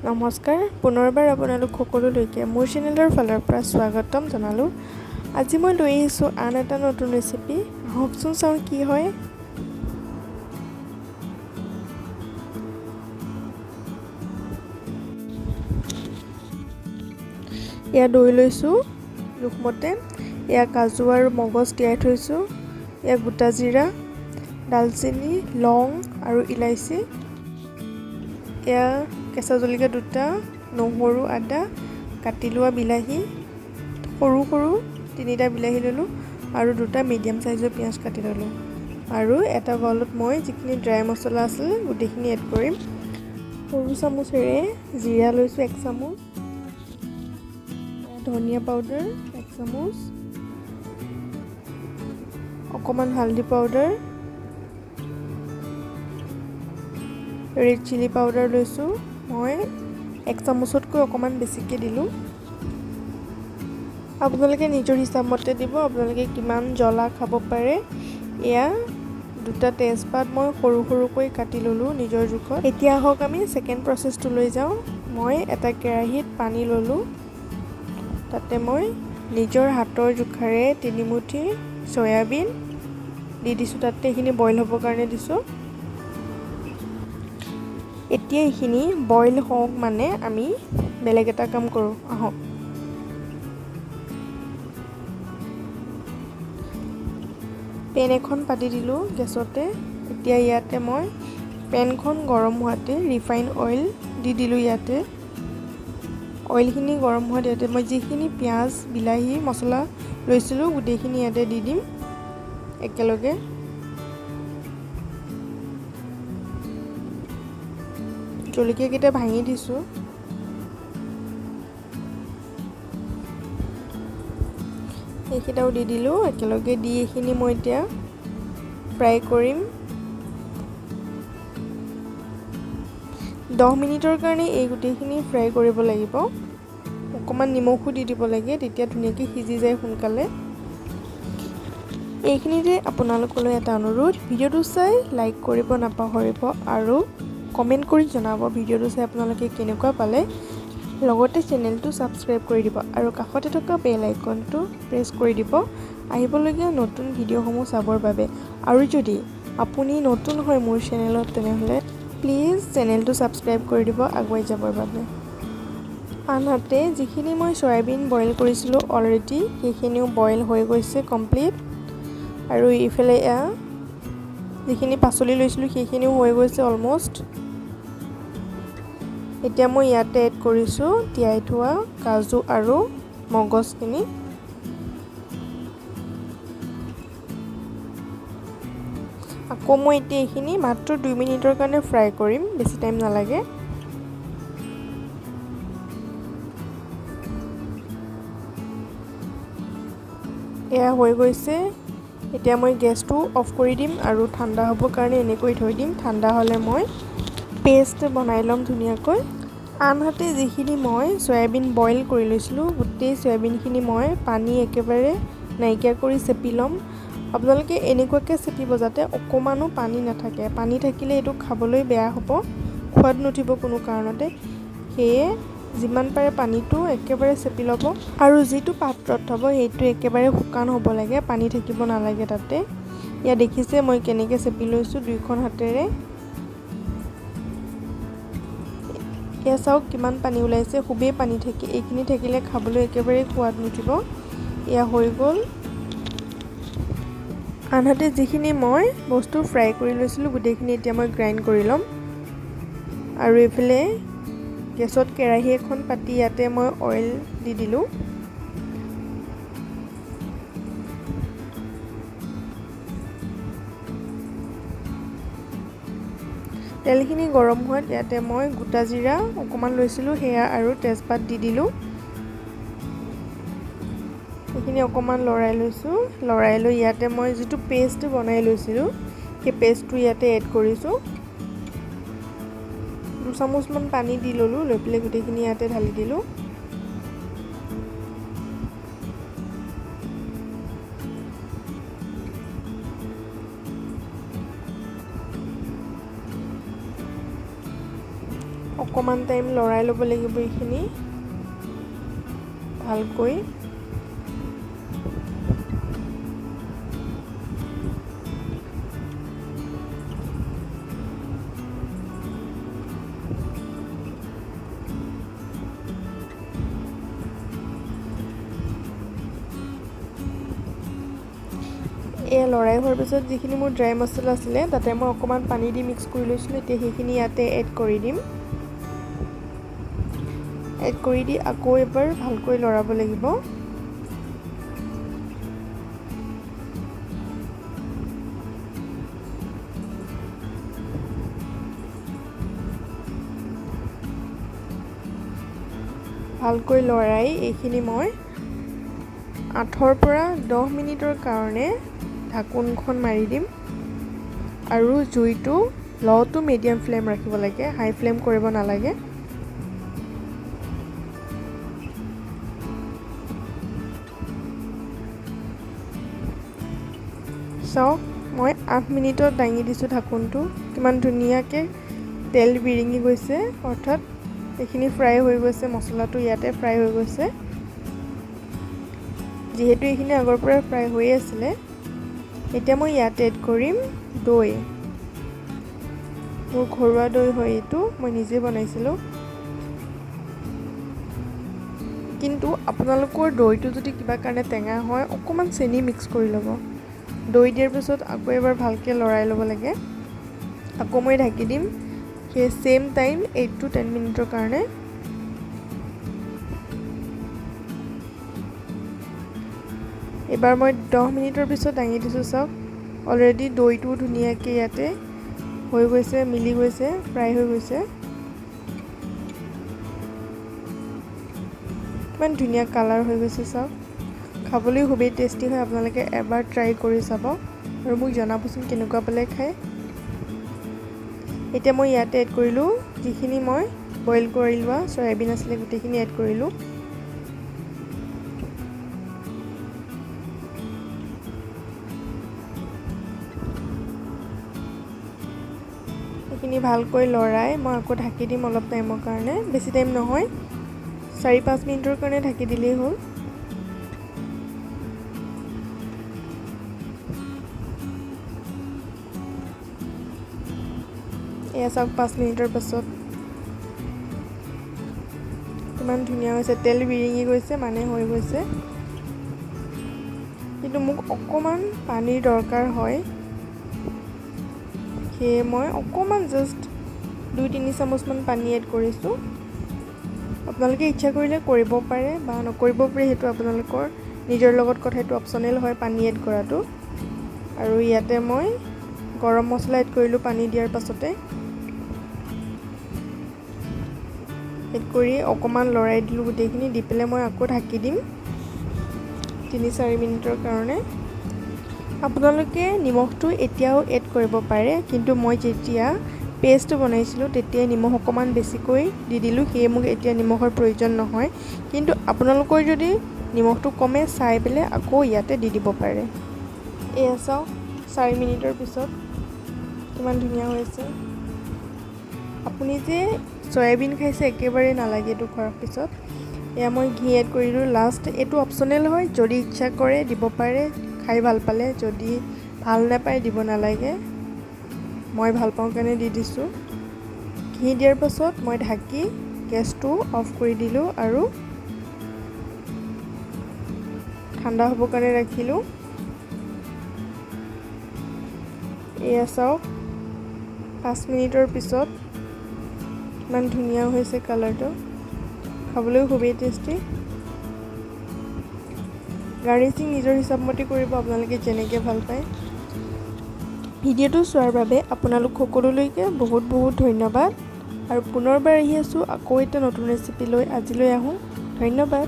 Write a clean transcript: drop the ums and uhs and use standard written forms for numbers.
নমস্কাৰ পুনৰবাৰ আপোনালোক সকলোলৈকে মোৰ চেনেলৰ ফালৰ পৰা স্বাগতম জনালোঁ। আজি মই লৈ আহিছোঁ আন এটা নতুন ৰেচিপি। আহকচোন চাওঁ কি হয়। এয়া দৈ লৈছোঁ জোখমতে। এয়া কাজু আৰু মগজ তিয়াই থৈছোঁ। এয়া গোটা জিৰা, ডালচেনি, লং আৰু ইলাইচি। এয়া কেঁচা জলকীয়া দুটা, নহৰু, আদা, কাটি লোৱা বিলাহী, সৰু সৰু 3টা বিলাহী ল'লোঁ আৰু 2টা মিডিয়াম সাইজৰ পিঁয়াজ কাটি ল'লোঁ। আৰু এটা বাউলত মই যিখিনি ড্ৰাই মছলা আছিল গোটেইখিনি এড কৰিম। সৰু চামুচেৰে জিৰা লৈছোঁ 1 চামুচ, ধনিয়া পাউডাৰ 1 চামুচ, অকণমান হালধি পাউডাৰ, ৰেড চিলি পাউডাৰ লৈছোঁ মই 1 চামুচতকৈ অকণমান বেছিকৈ দিলোঁ। আপোনালোকে নিজৰ হিচাপ মতে দিব, আপোনালোকে কিমান জ্বলা খাব পাৰে। এয়া 2টা তেজপাত মই সৰু সৰুকৈ কাটি ল'লোঁ নিজৰ জোখত। এতিয়া আহক আমি ছেকেণ্ড প্ৰচেছটো লৈ যাওঁ। মই এটা কেৰাহীত পানী ল'লোঁ, তাতে মই নিজৰ হাতৰ জোখাৰে 3 মুঠি চয়াবিন দি দিছোঁ। তাতে এইখিনি বইল হ'বৰ কাৰণে দিছোঁ। এতিয়া এইখিনি বইল হওক মানে আমি বেলেগ এটা কাম কৰোঁ আহক। পেন এখন পাতি দিলোঁ গেছতে। এতিয়া ইয়াতে মই পেনখন গৰম হোৱাতে ৰিফাইন অইল দি দিলোঁ। ইয়াতে অইলখিনি গৰম হোৱাত ইয়াতে মই যিখিনি পিঁয়াজ, বিলাহী, মছলা লৈছিলোঁ গোটেইখিনি ইয়াতে দি দিম একেলগে। জলকীয়াকেইটা ভাঙি দিছোঁ। এইকেইটাও দি দিলোঁ একেলগে। দি এইখিনি মই এতিয়া ফ্ৰাই কৰিম 10 মিনিটৰ কাৰণে। এই গোটেইখিনি ফ্ৰাই কৰিব লাগিব। অকণমান নিমখো দি দিব লাগে, তেতিয়া ধুনীয়াকৈ সিজি যায় সোনকালে। এইখিনিতে আপোনালোকলৈ এটা অনুৰোধ, ভিডিঅ'টো চাই লাইক কৰিব নাপাহৰিব আৰু কমেণ্ট কৰি জনাব ভিডিঅ'টো চাই আপোনালোকে কেনেকুৱা পালে। লগতে চেনেলটো ছাবস্ক্ৰাইব কৰি দিব আৰু কাষতে থকা বেল আইকনটো প্ৰেছ কৰি দিব আহিবলগীয়া নতুন ভিডিঅ'সমূহ চাবৰ বাবে। আৰু যদি আপুনি নতুন হয় মোৰ চেনেলত, তেনেহ'লে প্লিজ চেনেলটো ছাবস্ক্ৰাইব কৰি দিব আগুৱাই যাবৰ বাবে। আনহাতে যিখিনি মই চয়াবিন বইল কৰিছিলোঁ অলৰেডি, সেইখিনিও বইল হৈ গৈছে কমপ্লিট। আৰু ইফালে এয়া যিখিনি পাচলি লৈছিলোঁ সেইখিনিও হৈ গৈছে অলম'ষ্ট। এতিয়া মই ইয়াতে এড কৰিছোঁ তিয়াই থোৱা কাজু আৰু মগজখিনি। আকৌ মই এতিয়া এইখিনি মাত্ৰ 2 মিনিটৰ কাৰণে ফ্ৰাই কৰিম, বেছি টাইম নালাগে। এয়া হৈ গৈছে। এতিয়া মই গেছটো অফ কৰি দিম আৰু ঠাণ্ডা হ'বৰ কাৰণে এনেকৈ থৈ দিম। ঠাণ্ডা হ'লে মই পেষ্ট বনাই ল'ম ধুনীয়াকৈ। আনহাতে যিখিনি মই চয়াবিন বইল কৰি লৈছিলোঁ, গোটেই চয়াবিনখিনি মই পানী একেবাৰে নাইকিয়া কৰি চেপি ল'ম। আপোনালোকে এনেকুৱাকৈ চেপিব যাতে অকণমানো পানী নাথাকে। পানী থাকিলে এইটো খাবলৈ বেয়া হ'ব, সোৱাদ নুঠিব কোনো কাৰণতে। সেয়ে যিমান পাৰে পানীটো একেবাৰে চেপি ল'ব। আৰু যিটো পাত্ৰত থ'ব সেইটো একেবাৰে শুকান হ'ব লাগে, পানী থাকিব নালাগে তাতে। ইয়াত দেখিছে মই কেনেকৈ চেপি লৈছোঁ 2খন হাতেৰে। এয়া চাওক কিমান পানী ওলাইছে, খুবেই পানী থাকে। এইখিনি থাকিলে খাবলৈ একেবাৰে সোৱাদ নুঠিব। এয়া হৈ গ'ল। আনহাতে যিখিনি মই বস্তু ফ্ৰাই কৰি লৈছিলোঁ গোটেইখিনি এতিয়া মই গ্ৰাইণ্ড কৰি ল'ম। আৰু এইফালে গেছত কেৰাহী এখন পাতি ইয়াতে মই অইল দি দিলোঁ। তেলখিনি গৰম হোৱাত ইয়াতে মই গোটা জিৰা অকণমান লৈছিলোঁ সেয়া আৰু তেজপাত দি দিলোঁ। এইখিনি অকণমান লৰাই লৈছোঁ। লৰাই লৈ ইয়াতে মই যিটো পেষ্ট বনাই লৈছিলোঁ সেই পেষ্টটো ইয়াতে এড কৰিছোঁ। 2 চামুচমান পানী দি ল'লোঁ, লৈ পেলাই গোটেইখিনি ইয়াতে ঢালি দিলোঁ। অকণমান টাইম লৰাই ল'ব লাগিব এইখিনি ভালকৈ। এয়া লৰাই হোৱাৰ পিছত যিখিনি মোৰ ড্ৰাই মছলা আছিলে তাতে মই অকণমান পানী দি মিক্স কৰি লৈছিলোঁ। এতিয়া সেইখিনি ইয়াতে এড কৰি দিম। এড কৰি দি আকৌ এবাৰ ভালকৈ লৰাব লাগিব। ভালকৈ লৰাই এইখিনি মই 8 পৰা 10 মিনিটৰ কাৰণে ঢাকোনখন মাৰি দিম আৰু জুইটো ল' টু মিডিয়াম ফ্লেম ৰাখিব লাগে, হাই ফ্লেম কৰিব নালাগে। চাওক মই 8 মিনিটত দাঙি দিছোঁ ঢাকোনটো, কিমান ধুনীয়াকৈ তেল বিৰিঙি গৈছে, অৰ্থাৎ এইখিনি ফ্ৰাই হৈ গৈছে, মছলাটো ইয়াতে ফ্ৰাই হৈ গৈছে। যিহেতু এইখিনি আগৰ পৰা ফ্ৰাই হৈ আছিলে, এতিয়া মই ইয়াত এড কৰিম দৈ। মোৰ ঘৰুৱা দৈ হয় এইটো, মই নিজে বনাইছিলোঁ। কিন্তু আপোনালোকৰ দৈটো যদি কিবা কাৰণে টেঙা হয় অকণমান চেনি মিক্স কৰি ল'ব। দৈ দিয়াৰ পিছত আকৌ এবাৰ ভালকৈ লৰাই ল'ব লাগে। আকৌ মই ঢাকি দিম সেই চেম টাইম 8 to 10 মিনিটৰ কাৰণে। এবাৰ মই 10 মিনিটৰ পিছত দাঙি দিছোঁ। চাওক অলৰেডি দৈটো ধুনীয়াকৈ ইয়াতে হৈ গৈছে, মিলি গৈছে, ফ্ৰাই হৈ গৈছে। কিমান ধুনীয়া কালাৰ হৈ গৈছে চাওক। খাবলৈ খুবেই টেষ্টি হয়, আপোনালোকে এবাৰ ট্ৰাই কৰি চাব আৰু মোক জনাবচোন কেনেকুৱা পালে খাই। এতিয়া মই ইয়াতে এড কৰিলোঁ যিখিনি মই বইল কৰি লোৱা চয়াবিন আছিলে, গোটেইখিনি এড কৰিলোঁ। এইখিনি ভালকৈ লৰাই মই আকৌ ঢাকি দিম অলপ টাইমৰ কাৰণে, বেছি টাইম নহয়, 4-5 মিনিটৰ কাৰণে ঢাকি দিলেই হ'ল। এয়া চাওক 5 মিনিটৰ পাছত কিমান ধুনীয়া হৈছে, তেল বিৰিঙি গৈছে, মানে হৈ গৈছে। কিন্তু মোক অকণমান পানীৰ দৰকাৰ হয়, সেয়ে মই অকণমান জাষ্ট 2-3 চামুচমান পানী এড কৰিছোঁ। আপোনালোকে ইচ্ছা কৰিলে কৰিব পাৰে বা নকৰিব পাৰে, সেইটো আপোনালোকৰ নিজৰ লগত কথা, সেইটো অপশ্যনেল হয় পানী এড কৰাটো। আৰু ইয়াতে মই গৰম মছলা এড কৰিলোঁ পানী দিয়াৰ পাছতে। এড কৰি অকণমান লৰাই দিলোঁ গোটেইখিনি, দি পেলাই মই আকৌ ঢাকি দিম 3-4 মিনিটৰ কাৰণে। আপোনালোকে নিমখটো এতিয়াও এড কৰিব পাৰে, কিন্তু মই যেতিয়া পেষ্ট বনাইছিলোঁ তেতিয়াই নিমখ অকণমান বেছিকৈ দি দিলোঁ, সেয়ে মোক এতিয়া নিমখৰ প্ৰয়োজন নহয়। কিন্তু আপোনালোকৰ যদি নিমখটো কমে চাই পেলাই আকৌ ইয়াতে দি দিব পাৰে। এয়া চাওক 4 মিনিটৰ পিছত কিমান ধুনীয়া হৈছে। আপুনি যে চয়াবিন খাইছে একেবাৰে নালাগে এইটো খোৱাৰ পিছত। এয়া মই ঘি এড কৰিলোঁ লাষ্ট, এইটো অপশ্যনেল হয়, যদি ইচ্ছা কৰে দিব পাৰে খাই ভাল পালে, যদি ভাল নাপায় দিব নালাগে। মই ভাল পাওঁ কাৰণে দি দিছোঁ। ঘি দিয়াৰ পাছত মই ঢাকি গেছটো অফ কৰি দিলোঁ আৰু ঠাণ্ডা হ'বৰ কাৰণে ৰাখিলোঁ। এয়া চাওক 5 মিনিটৰ পিছত ইমান ধুনীয়া হৈছে কালাৰটো, খাবলৈও খুবেই টেষ্টি। গাৰ্নিচিং নিজৰ হিচাপমতে কৰিব, আপোনালোকে যেনেকৈ ভাল পায়। ভিডিঅ'টো চোৱাৰ বাবে আপোনালোক সকলোলৈকে বহুত বহুত ধন্যবাদ। আৰু পুনৰবাৰ আহি আছোঁ আকৌ এটা নতুন ৰেচিপি লৈ। আজিলৈ আহোঁ, ধন্যবাদ।